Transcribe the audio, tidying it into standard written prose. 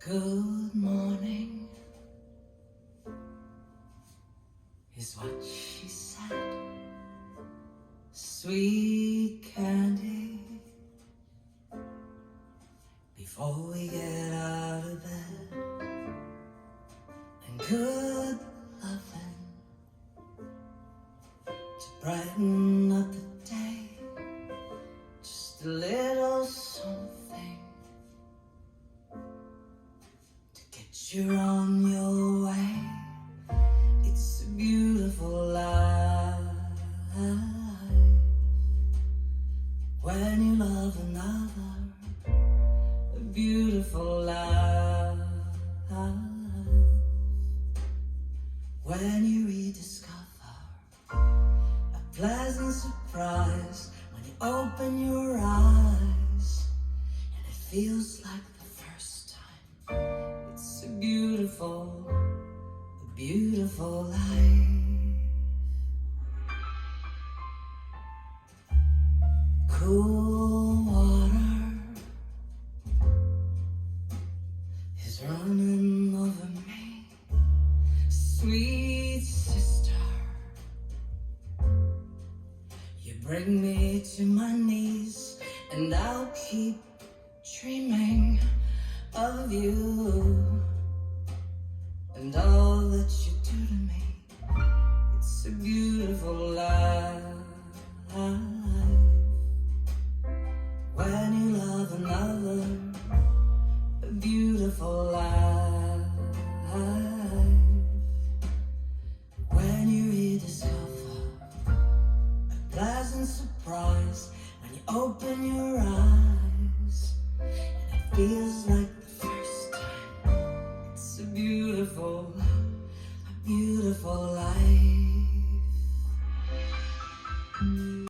Good morning is what she said. Sweet candy before we get out of bed, and good loving to brighten up the day. Just a little something to get you on your way. It's a beautiful life when you love another. A beautiful life when you rediscover a pleasant surprise when you open your eyes and it feels like the first time. It's a beautiful life. Cool water is running over me. Sweet sister, you bring me to my knees, and I'll keep dreaming of you and all that you do to me. It's a beautiful life when you love another. A beautiful life when you rediscover a pleasant surprise when you open your eyes and it feels like the first time. It's a beautiful life.